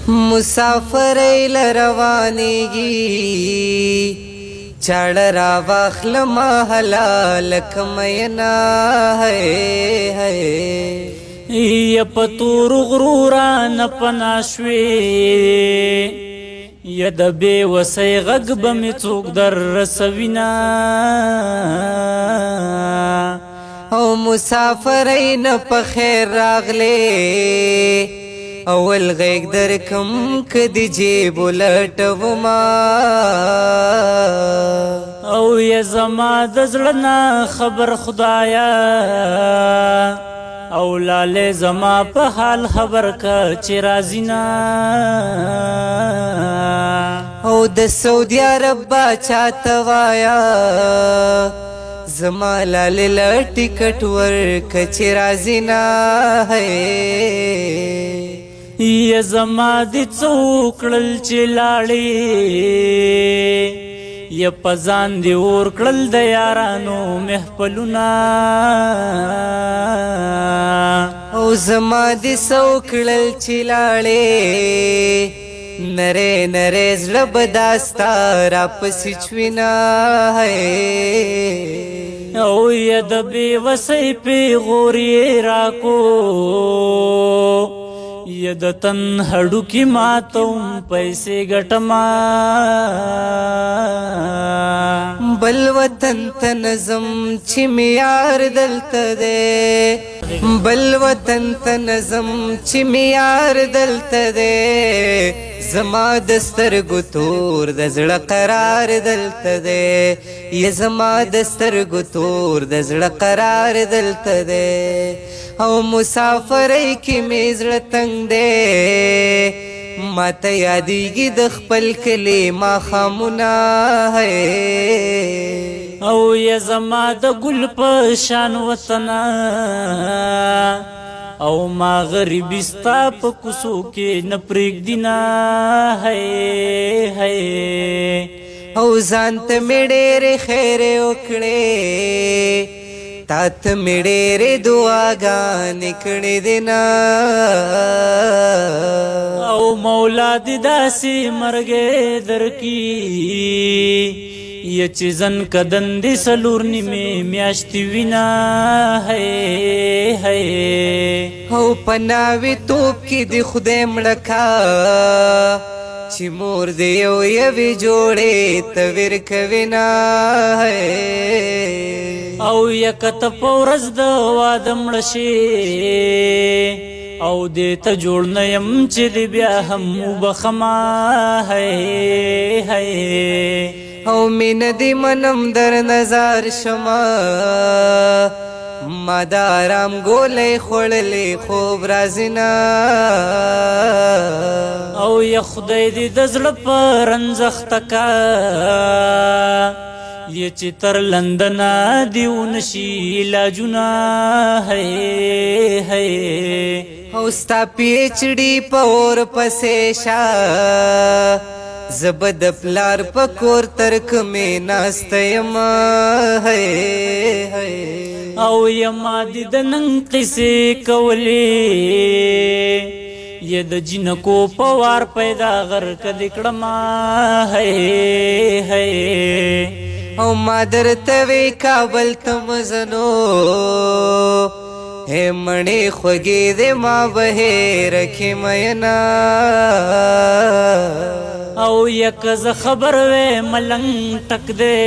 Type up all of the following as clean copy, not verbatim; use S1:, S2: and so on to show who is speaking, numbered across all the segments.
S1: مسافرۍ لروانېږي چاړه راواخلم حلال کمینا هی هی
S2: یا پتور غرورا نپنا شوی یا د بے وسی غږ به مې څوک در رسوینا
S1: او مسافرۍ نه په خیر راغلې اول غیږ درکم که د جیب لټوما
S2: او یا زما د زړه نه خبر خدایا او لاله زما په حال خبر کا چې راځي نه
S1: او د سعودي عرب باچا ته وایا زما لاله له ټیکټ ورکه چې راځي نه
S2: یا زما د څو کړل چې لاړې یا پزان دی اور کړل د یارانو محفلونه
S1: او زما د څو کړل چې لاړې نره نره زړه به داستا راپسې چوینه
S2: او یا د بې وسۍ پیغور یې راکو یا د تن هډوکي ماتوم پیسې ګټما
S1: بل وطن ته نظم چې معیار دلته دی بل وطن ته نظم چې معیار دلته دی زما د سترګو تور د زړه قرار دلته دی یا زما د سترګو تور د زړه قرار دلته دی او مسافرۍ کې مې زړه تنګ دی ماته یادېږي د خپل کلي ماښامونه
S2: او یا زما د ګل په شان وطنه او ما غریبی ستا په کوڅو کې نه پرېږدي نه
S1: او ځان ته مې ډېرې خیرې وکړې تا ته مې ډېرې دعاګانې کړې دي نه
S2: او مولا دې داسې مرګې درکړي یا چې زن کدن دې څلور نیمې میاشتې وینا
S1: او په ناوې توپ کې دې خدای مړه کا چې مور دې یو یوې جوړې ته ورکوي نه
S2: او یا که ته په ورځ د واده مړه شې او دې ته جوړ نه یم چې دې بیا هم وبخما
S1: او مینه دې منم در نظر شما ما د آرام ګولۍ خوړلې خوب راځي نه
S2: او یا خدای دې د زړه په رنځخته کا یا چې تر لندنه دې ونشي علاجونه
S1: او ستا پی ایچ ډي په اور پسې شه زه به د پلار په کور تر کومې ناسته یم
S2: او یما دې د نن قصې کولې یا د جنکو په وار پیدا غرقه دې کړما
S1: او ما درته وی کابل ته مزنو ہے مڼې خوږې دې ما بهر کې مینا
S2: او یک ز خبر وې ملنګ ټک دې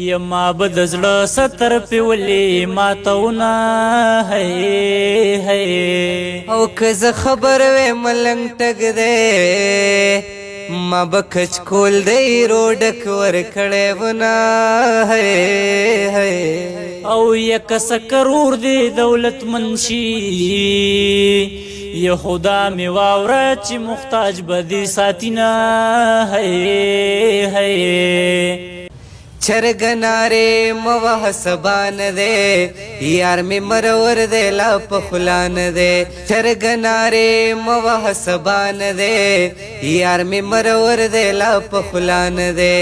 S2: یا ما بد زړه ستر پیولې ماتونه
S1: او که زه خبر وې ملنګ ټک دې ما بکچ کول دی روډک ور کړې ونا
S2: او یک سکرور دی دولت منشي یا خدا می واوره چې محتاج بدی ساتینا
S1: چرګناره موه سبان دے یار می مرور دے لا پخلان دے چرګناره موه سبان دے یار می مرور دے لا پخلان دے